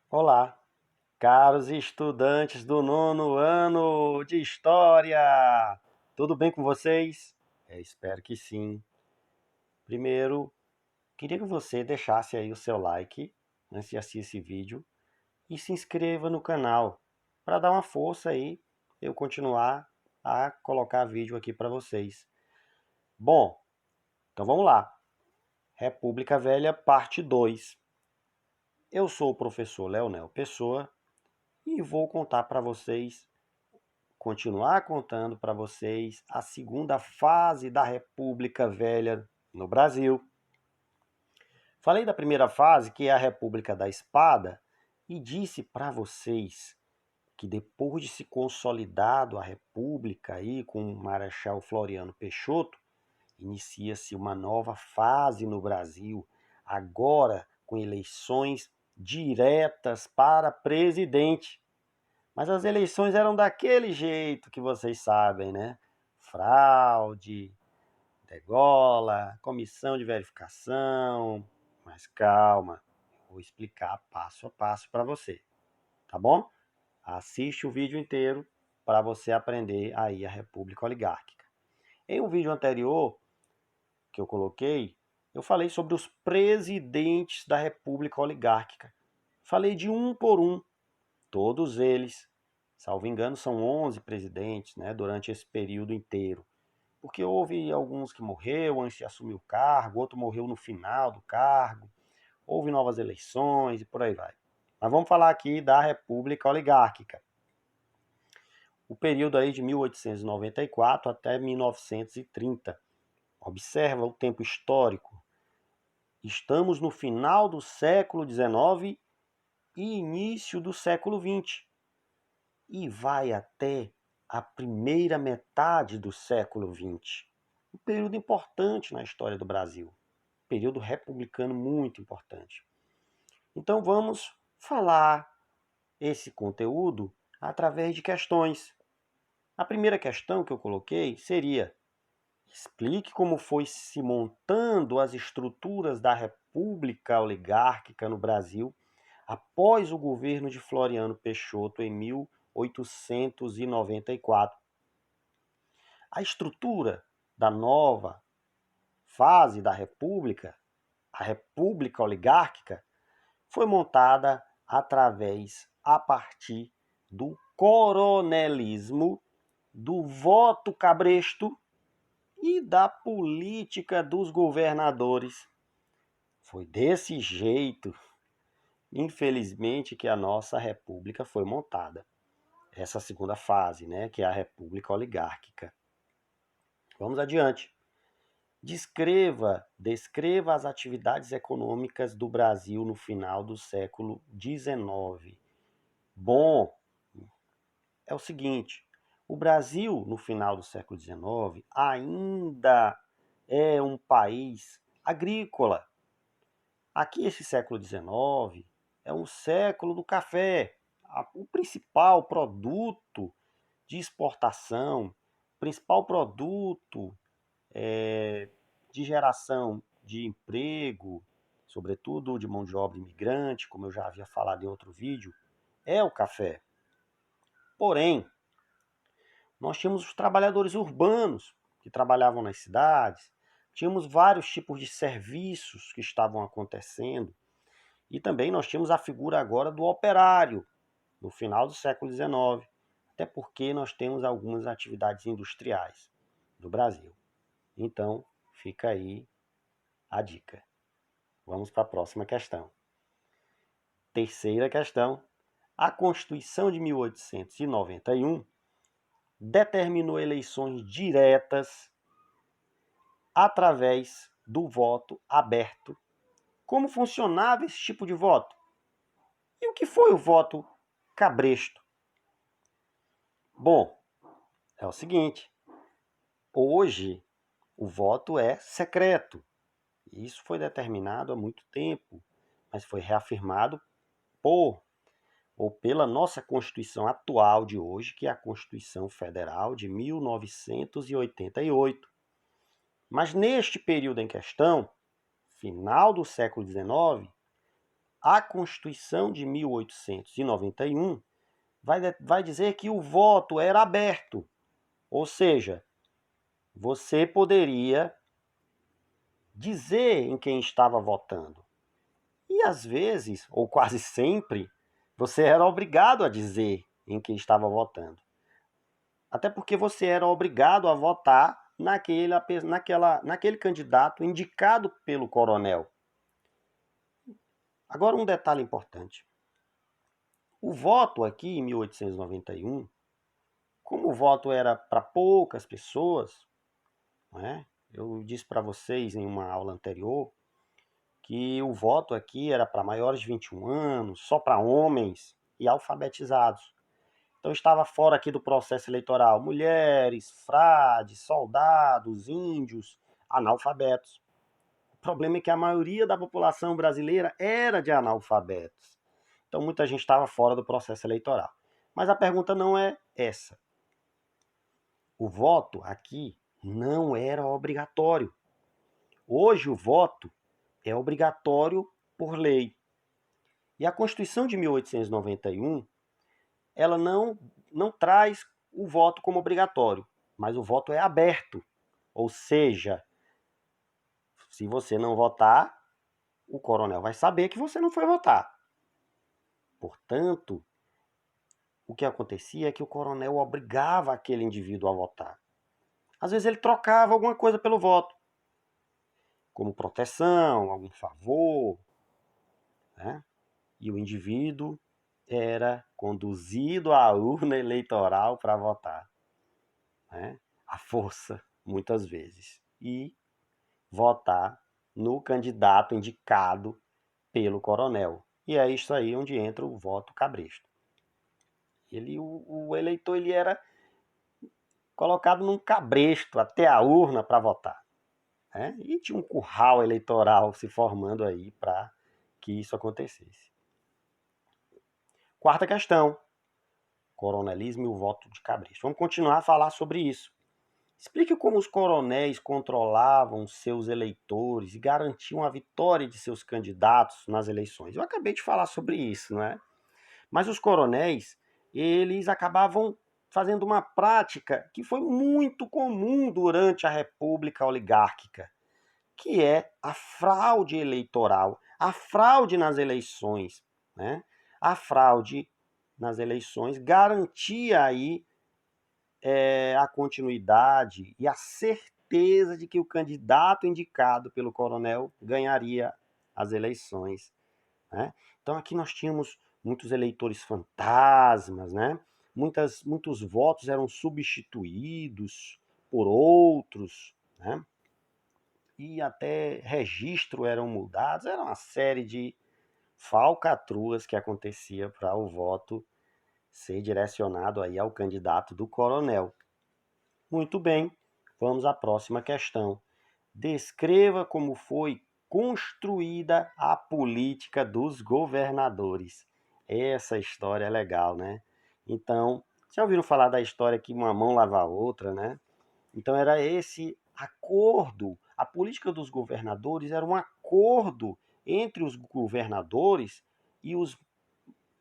Olá, caros estudantes do nono ano de História! Tudo bem com vocês? Espero que sim. Primeiro, queria que você deixasse aí o seu like antes de assistir esse vídeo e se inscreva no canal para dar uma força aí eu continuar a colocar vídeo aqui para vocês. Bom, então vamos lá. República Velha, parte 2. Eu sou o professor Leonel Pessoa e vou contar para vocês continuar contando para vocês a segunda fase da República Velha no Brasil. Falei da primeira fase, que é a República da Espada, e disse para vocês que depois de se consolidado a República aí com o Marechal Floriano Peixoto, inicia-se uma nova fase no Brasil, agora com eleições diretas para presidente. Mas as eleições eram daquele jeito que vocês sabem, né? Fraude, degola, comissão de verificação. Mas calma, vou explicar passo a passo para você, tá bom? Assiste o vídeo inteiro para você aprender aí a República Oligárquica. Em um vídeo anterior que eu coloquei, eu falei sobre os presidentes da República Oligárquica. Falei de um por um, todos eles. Salvo engano, são 11 presidentes, né, durante esse período inteiro. Porque houve alguns que morreu antes de assumir o cargo, outro morreu no final do cargo, houve novas eleições e por aí vai. Mas vamos falar aqui da República Oligárquica. O período aí de 1894 até 1930. Observa o tempo histórico. Estamos no final do século XIX e início do século XX. E vai até a primeira metade do século XX. Um período importante na história do Brasil. Um período republicano muito importante. Então vamos falar esse conteúdo através de questões. A primeira questão que eu coloquei seria: explique como foi se montando as estruturas da República Oligárquica no Brasil após o governo de Floriano Peixoto em 1894. A estrutura da nova fase da República, a República Oligárquica, foi montada a partir do coronelismo, do voto cabresto e da política dos governadores. Foi desse jeito, infelizmente, que a nossa república foi montada. Essa segunda fase, né, que é a república oligárquica. Vamos adiante. Descreva as atividades econômicas do Brasil no final do século XIX. Bom, é o seguinte, o Brasil, no final do século XIX, ainda é um país agrícola. Aqui, esse século XIX é um século do café. O principal produto de exportação, o principal produto de geração de emprego, sobretudo de mão de obra imigrante, como eu já havia falado em outro vídeo, é o café. Porém, nós tínhamos os trabalhadores urbanos que trabalhavam nas cidades, tínhamos vários tipos de serviços que estavam acontecendo, e também nós tínhamos a figura agora do operário, no final do século XIX, até porque nós temos algumas atividades industriais no Brasil. Então, fica aí a dica. Vamos para a próxima questão. Terceira questão. A Constituição de 1891 determinou eleições diretas através do voto aberto. Como funcionava esse tipo de voto? E o que foi o voto cabresto? Bom, é o seguinte, hoje o voto é secreto. Isso foi determinado há muito tempo, mas foi reafirmado pela nossa Constituição atual de hoje, que é a Constituição Federal de 1988. Mas neste período em questão, final do século XIX, A Constituição de 1891 vai dizer que o voto era aberto, ou seja, você poderia dizer em quem estava votando. E às vezes, ou quase sempre, você era obrigado a dizer em quem estava votando. Até porque você era obrigado a votar naquele candidato indicado pelo coronel. Agora um detalhe importante. O voto aqui em 1891, como o voto era para poucas pessoas, né? Eu disse para vocês em uma aula anterior que o voto aqui era para maiores de 21 anos, só para homens e alfabetizados. Então estava fora aqui do processo eleitoral mulheres, frades, soldados, índios, analfabetos. O problema é que a maioria da população brasileira era de analfabetos. Então muita gente estava fora do processo eleitoral. Mas a pergunta não é essa. O voto aqui não era obrigatório. Hoje o voto é obrigatório por lei. E a Constituição de 1891, ela não traz o voto como obrigatório, mas o voto é aberto. Ou seja, se você não votar, o coronel vai saber que você não foi votar. Portanto, o que acontecia é que o coronel obrigava aquele indivíduo a votar. Às vezes ele trocava alguma coisa pelo voto, como proteção, algum favor, né? E o indivíduo era conduzido à urna eleitoral para votar, né? À força, muitas vezes, e votar no candidato indicado pelo coronel. E é isso aí onde entra o voto cabresto. O eleitor ele era colocado num cabresto até a urna para votar, né? E tinha um curral eleitoral se formando aí para que isso acontecesse. Quarta questão: coronelismo e o voto de cabresto. Vamos continuar a falar sobre isso. Explique como os coronéis controlavam seus eleitores e garantiam a vitória de seus candidatos nas eleições. Eu acabei de falar sobre isso, não é? Mas os coronéis, eles acabavam fazendo uma prática que foi muito comum durante a República Oligárquica, que é a fraude eleitoral, a fraude nas eleições, né? A fraude nas eleições garantia aí a continuidade e a certeza de que o candidato indicado pelo coronel ganharia as eleições, né? Então aqui nós tínhamos muitos eleitores fantasmas, né? Muitos votos eram substituídos por outros, né? E até registro eram mudados, era uma série de falcatruas que acontecia para o voto ser direcionado aí ao candidato do coronel. Muito bem, vamos à próxima questão. Descreva como foi construída a política dos governadores. Essa história é legal, né? Então, já ouviram falar da história que uma mão lava a outra, né? Então era esse acordo, a política dos governadores era um acordo entre os governadores e os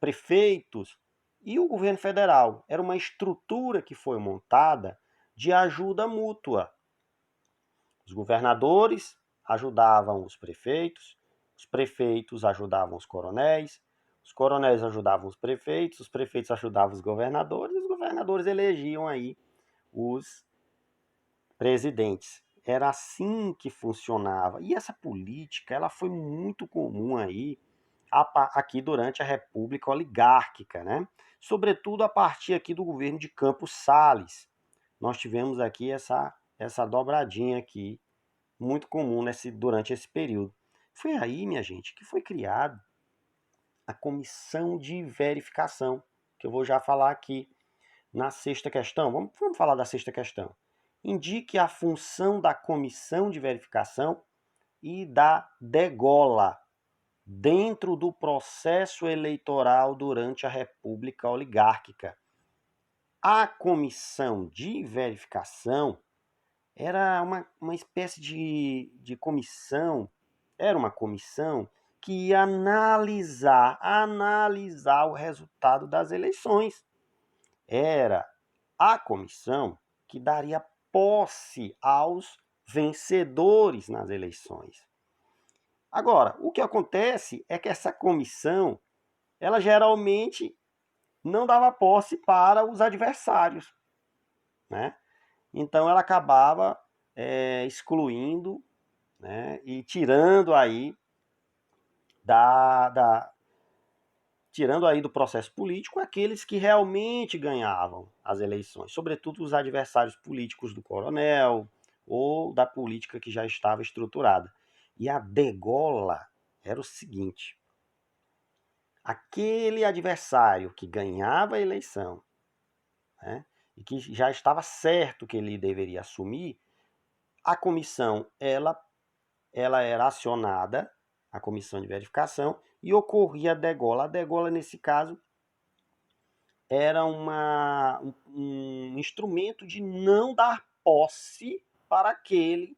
prefeitos e o governo federal. Era uma estrutura que foi montada de ajuda mútua. Os governadores ajudavam os prefeitos ajudavam os coronéis ajudavam os prefeitos ajudavam os governadores elegiam aí os presidentes. Era assim que funcionava. E essa política, ela foi muito comum aí aqui durante a República Oligárquica, né? Sobretudo a partir aqui do governo de Campos Sales. Nós tivemos aqui essa dobradinha aqui, muito comum durante esse período. Foi aí, minha gente, que foi criada a comissão de verificação, que eu vou já falar aqui na sexta questão. Vamos falar da sexta questão. Indique a função da comissão de verificação e da degola dentro do processo eleitoral durante a República Oligárquica. A comissão de verificação era uma espécie de comissão, era uma comissão que ia analisar o resultado das eleições. Era a comissão que daria posse aos vencedores nas eleições. Agora, o que acontece é que essa comissão, ela geralmente não dava posse para os adversários, né? Então ela acabava excluindo, né, e tirando aí do processo político aqueles que realmente ganhavam as eleições, sobretudo os adversários políticos do coronel ou da política que já estava estruturada. E a degola era o seguinte: aquele adversário que ganhava a eleição, né, e que já estava certo que ele deveria assumir, a comissão ela era acionada, a comissão de verificação, e ocorria a degola. A degola, nesse caso, era um instrumento de não dar posse para aquele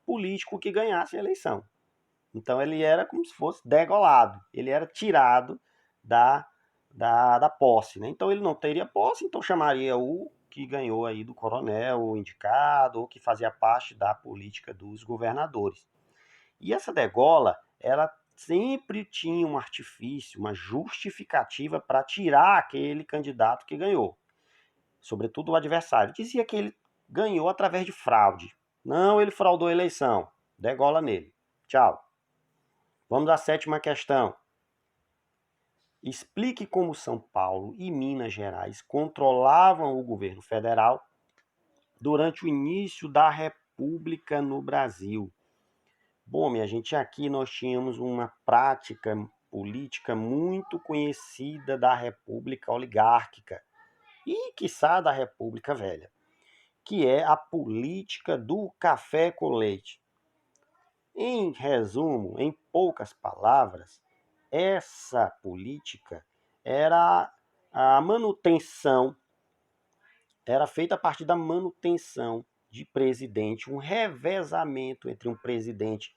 político que ganhasse a eleição. Então ele era como se fosse degolado, ele era tirado da posse, né? Então ele não teria posse, então chamaria o que ganhou aí do coronel, o indicado, ou que fazia parte da política dos governadores. E essa degola, ela sempre tinha um artifício, uma justificativa para tirar aquele candidato que ganhou, sobretudo o adversário. Dizia que ele ganhou através de fraude. Não, ele fraudou a eleição. Degola nele. Tchau. Vamos à sétima questão. Explique como São Paulo e Minas Gerais controlavam o governo federal durante o início da República no Brasil. Bom, minha gente, aqui nós tínhamos uma prática política muito conhecida da República Oligárquica e, quiçá, da República Velha, que é a política do café com leite. Em resumo, em poucas palavras, essa política era a manutenção, era feita a partir da manutenção de presidente, um revezamento entre um presidente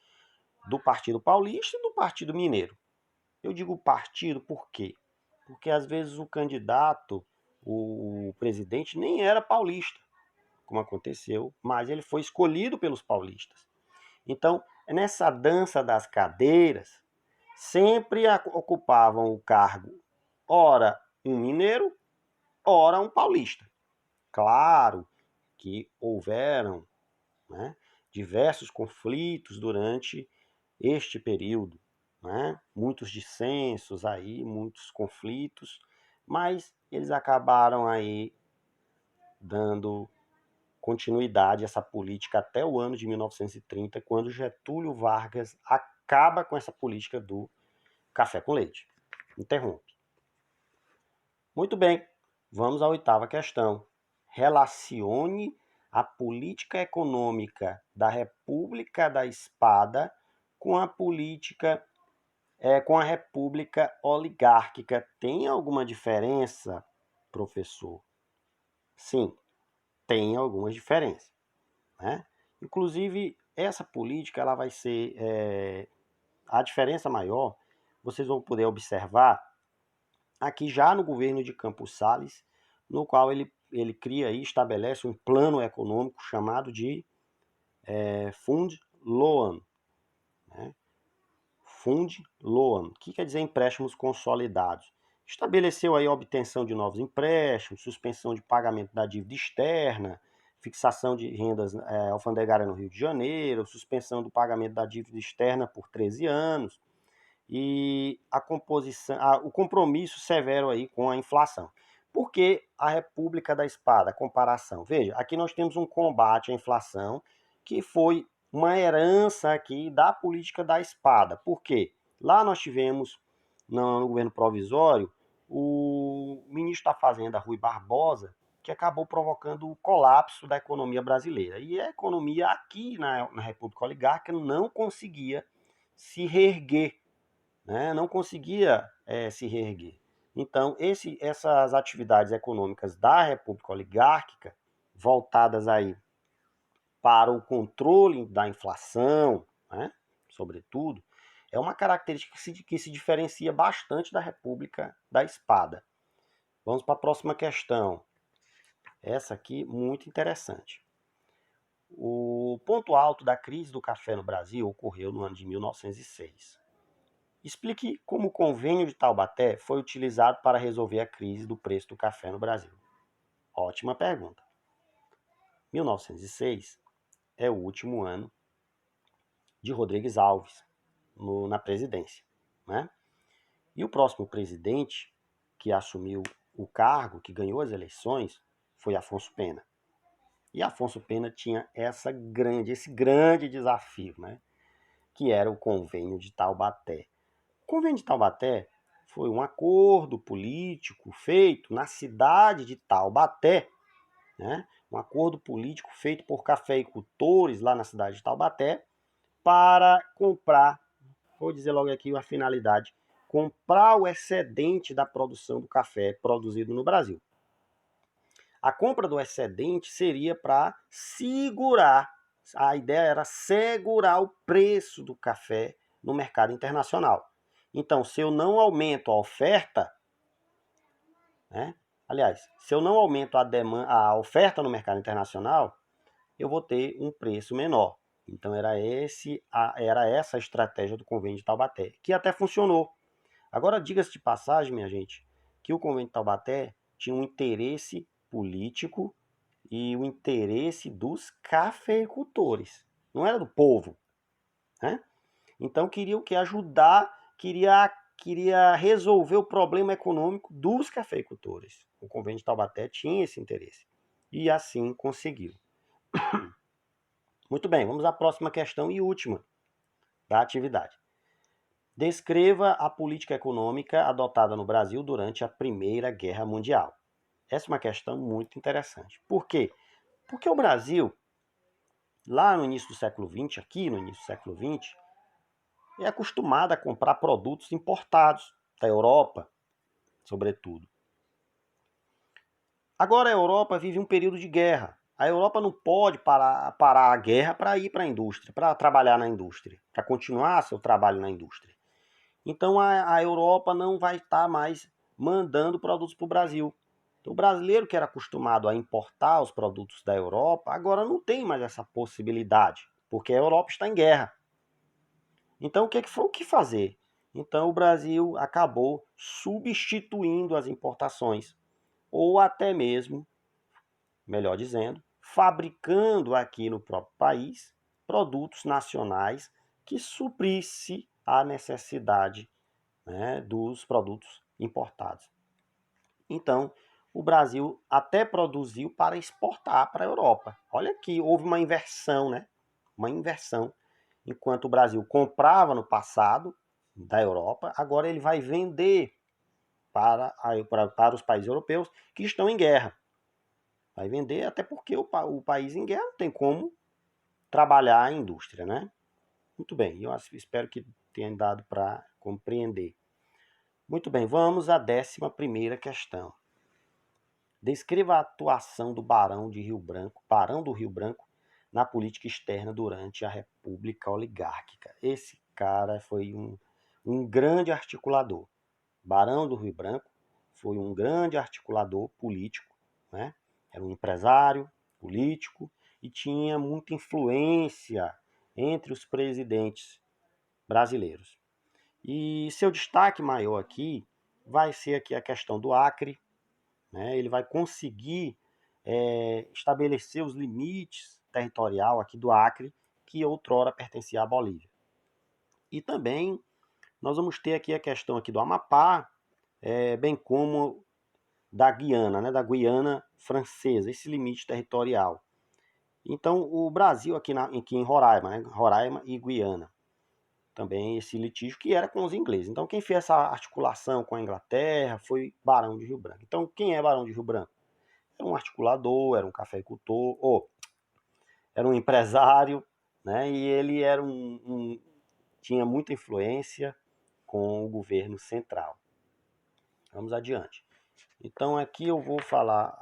do Partido Paulista e do Partido Mineiro. Eu digo partido por quê? Porque às vezes o candidato, o presidente, nem era paulista, como aconteceu, mas ele foi escolhido pelos paulistas. Então, nessa dança das cadeiras, sempre ocupavam o cargo, ora um mineiro, ora um paulista. Claro que houveram, né, diversos conflitos durante este período, né? Muitos dissensos aí, muitos conflitos, mas eles acabaram aí dando continuidade a essa política até o ano de 1930, quando Getúlio Vargas acaba com essa política do café com leite. Interrompe. Muito bem, vamos à oitava questão. Relacione a política econômica da República da Espada com a política com a República Oligárquica. Tem alguma diferença, professor? Sim, tem algumas diferenças, né? Inclusive, essa política ela vai ser a diferença maior, vocês vão poder observar aqui já no governo de Campos Salles, no qual ele cria e estabelece um plano econômico chamado de Fund Loan, né? Fund Loan, que quer dizer empréstimos consolidados. Estabeleceu aí a obtenção de novos empréstimos, suspensão de pagamento da dívida externa, fixação de rendas alfandegárias no Rio de Janeiro, suspensão do pagamento da dívida externa por 13 anos e o compromisso severo aí com a inflação. Por que a República da Espada? Comparação. Veja, aqui nós temos um combate à inflação que foi uma herança aqui da política da espada. Por quê? Lá nós tivemos, no governo provisório, o ministro da Fazenda, Rui Barbosa, que acabou provocando o colapso da economia brasileira. E a economia aqui na República Oligárquica não conseguia se reerguer, né? Não conseguia se reerguer. Então, essas atividades econômicas da República Oligárquica, voltadas aí para o controle da inflação, né, sobretudo, é uma característica que se diferencia bastante da República da Espada. Vamos para a próxima questão. Essa aqui, muito interessante. O ponto alto da crise do café no Brasil ocorreu no ano de 1906. Explique como o Convênio de Taubaté foi utilizado para resolver a crise do preço do café no Brasil. Ótima pergunta. 1906 é o último ano de Rodrigues Alves na presidência, né? E o próximo presidente que assumiu o cargo, que ganhou as eleições, foi Afonso Pena. E Afonso Pena tinha esse grande desafio, né? Que era o Convênio de Taubaté. O Convênio de Taubaté foi um acordo político feito na cidade de Taubaté, né? Um acordo político feito por cafeicultores lá na cidade de Taubaté para comprar, vou dizer logo aqui a finalidade, comprar o excedente da produção do café produzido no Brasil. A compra do excedente seria para segurar, a ideia era segurar o preço do café no mercado internacional. Então, se eu não aumento a oferta, né? Aliás, se eu não aumento a oferta no mercado internacional, eu vou ter um preço menor. Então, era essa a estratégia do Convênio de Taubaté, que até funcionou. Agora, diga-se de passagem, minha gente, que o Convênio de Taubaté tinha um interesse político e o interesse dos cafeicultores. Não era do povo, né? Então, queria o que? Queria resolver o problema econômico dos cafeicultores. O Convênio de Taubaté tinha esse interesse. E assim conseguiu. Muito bem, vamos à próxima questão e última da atividade. Descreva a política econômica adotada no Brasil durante a Primeira Guerra Mundial. Essa é uma questão muito interessante. Por quê? Porque o Brasil, lá no início do século XX, aqui no início do século XX, é acostumado a comprar produtos importados da Europa, sobretudo. Agora a Europa vive um período de guerra. A Europa não pode parar a guerra para ir para a indústria, para trabalhar na indústria, para continuar seu trabalho na indústria. Então a Europa não vai estar mais mandando produtos para o Brasil. Então, o brasileiro que era acostumado a importar os produtos da Europa, agora não tem mais essa possibilidade, porque a Europa está em guerra. Então, o que fazer? Então, o Brasil acabou substituindo as importações, ou até mesmo, melhor dizendo, fabricando aqui no próprio país produtos nacionais que suprisse a necessidade, né, dos produtos importados. Então, o Brasil até produziu para exportar para a Europa. Olha que houve uma inversão, né? Uma inversão. Enquanto o Brasil comprava no passado da Europa, agora ele vai vender para os países europeus que estão em guerra. Vai vender até porque o país em guerra não tem como trabalhar a indústria, né? Muito bem, eu espero que tenha dado para compreender. Muito bem, vamos à 11ª questão. Descreva a atuação do Barão do Rio Branco, na política externa durante a República Oligárquica. Esse cara foi um grande articulador. Barão do Rio Branco foi um grande articulador político, né? Era um empresário político e tinha muita influência entre os presidentes brasileiros. E seu destaque maior aqui vai ser aqui a questão do Acre, né? Ele vai conseguir estabelecer os limites territorial aqui do Acre, que outrora pertencia à Bolívia. E também nós vamos ter aqui a questão aqui do Amapá, bem como da Guiana, né? Da Guiana Francesa, esse limite territorial. Então, o Brasil aqui em Roraima, né? Roraima e Guiana, também esse litígio que era com os ingleses. Então, quem fez essa articulação com a Inglaterra foi Barão de Rio Branco. Então, quem é Barão de Rio Branco? Era um articulador, era um cafeicultor, era um empresário, né? E ele era tinha muita influência com o governo central. Vamos adiante. Então aqui eu vou falar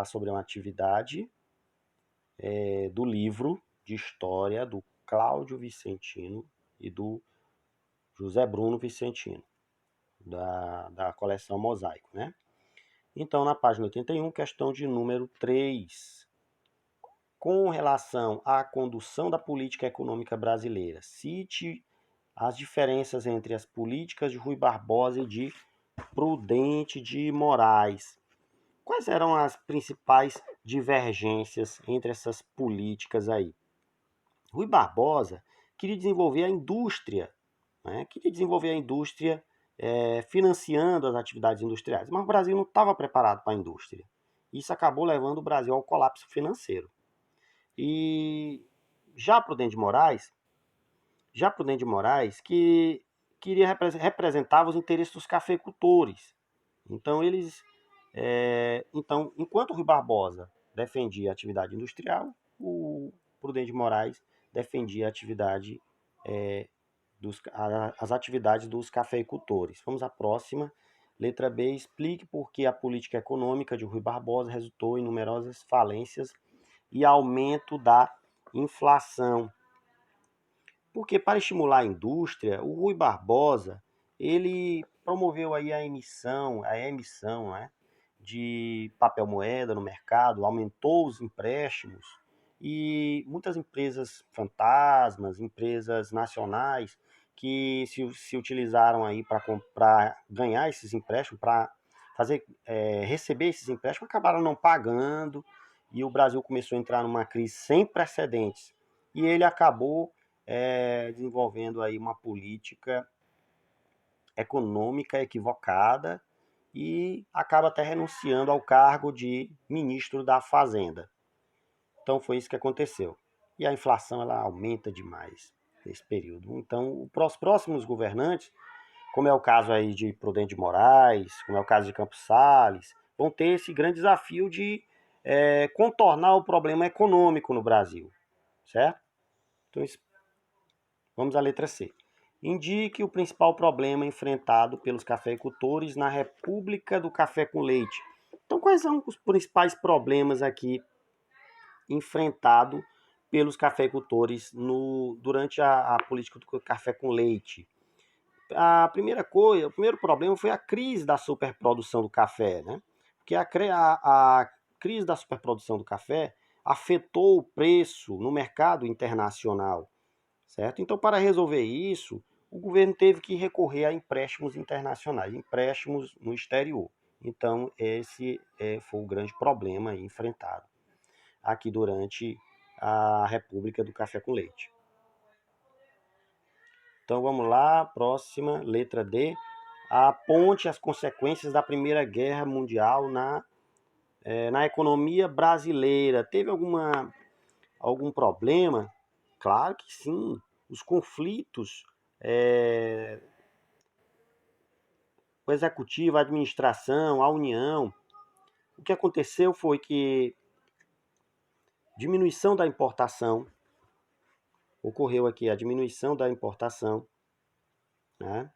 sobre uma atividade do livro de história do Cláudio Vicentino e do José Bruno Vicentino, da coleção Mosaico, né? Então, na página 81, questão de número 3. Com relação à condução da política econômica brasileira, cite as diferenças entre as políticas de Rui Barbosa e de Prudente de Moraes. Quais eram as principais divergências entre essas políticas aí? Rui Barbosa queria desenvolver a indústria, né? Queria desenvolver a indústria financiando as atividades industriais, mas o Brasil não estava preparado para a indústria. Isso acabou levando o Brasil ao colapso financeiro. E já Prudente de Moraes, que queria representava os interesses dos cafeicultores. Então enquanto o Rui Barbosa defendia a atividade industrial, o Prudente de Moraes defendia a atividade as atividades dos cafeicultores. Vamos à próxima. Letra B. Explique por que a política econômica de Rui Barbosa resultou em numerosas falências e aumento da inflação. Porque para estimular a indústria, o Rui Barbosa, ele promoveu aí a emissão, né, de papel moeda no mercado, aumentou os empréstimos e muitas empresas fantasmas, empresas nacionais que se utilizaram aí para comprar, ganhar esses empréstimos, para receber esses empréstimos, acabaram não pagando e o Brasil começou a entrar numa crise sem precedentes. E ele acabou desenvolvendo aí uma política econômica equivocada e acaba até renunciando ao cargo de ministro da Fazenda. Então foi isso que aconteceu. E a inflação ela aumenta demais nesse período. Então os próximos governantes, como é o caso aí de Prudente de Moraes, como é o caso de Campos Salles, vão ter esse grande desafio de contornar o problema econômico no Brasil, certo? Então vamos à letra C. Indique o principal problema enfrentado pelos cafeicultores na República do Café com Leite. Então, quais são os principais problemas aqui enfrentados pelos cafeicultores durante a política do café com leite? A primeira coisa, o primeiro problema foi a crise da superprodução do café, né? Porque a crise da superprodução do café afetou o preço no mercado internacional. Certo? Então, para resolver isso, o governo teve que recorrer a empréstimos internacionais, empréstimos no exterior. Então, esse foi o grande problema enfrentado aqui durante a República do Café com Leite. Então, vamos lá, próxima, letra D. Aponte as consequências da Primeira Guerra Mundial na economia brasileira. Teve algum problema? Claro que sim. Os conflitos, o executivo, a administração, a União. O que aconteceu foi que diminuição da importação, ocorreu aqui a diminuição da importação, né?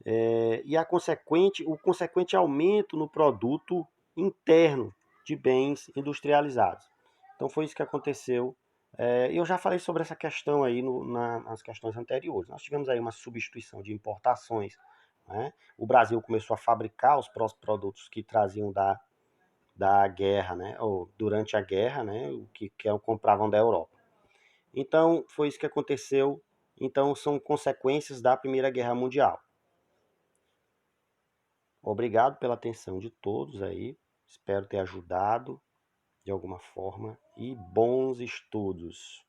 E o consequente aumento no produto interno de bens industrializados. Então foi isso que aconteceu. Eu já falei sobre essa questão aí nas questões anteriores. Nós tivemos aí uma substituição de importações, né? O Brasil começou a fabricar os produtos que traziam da guerra, né? Ou durante a guerra, né? O que compravam da Europa. Então foi isso que aconteceu. Então são consequências da Primeira Guerra Mundial. Obrigado pela atenção de todos aí. Espero ter ajudado de alguma forma e bons estudos.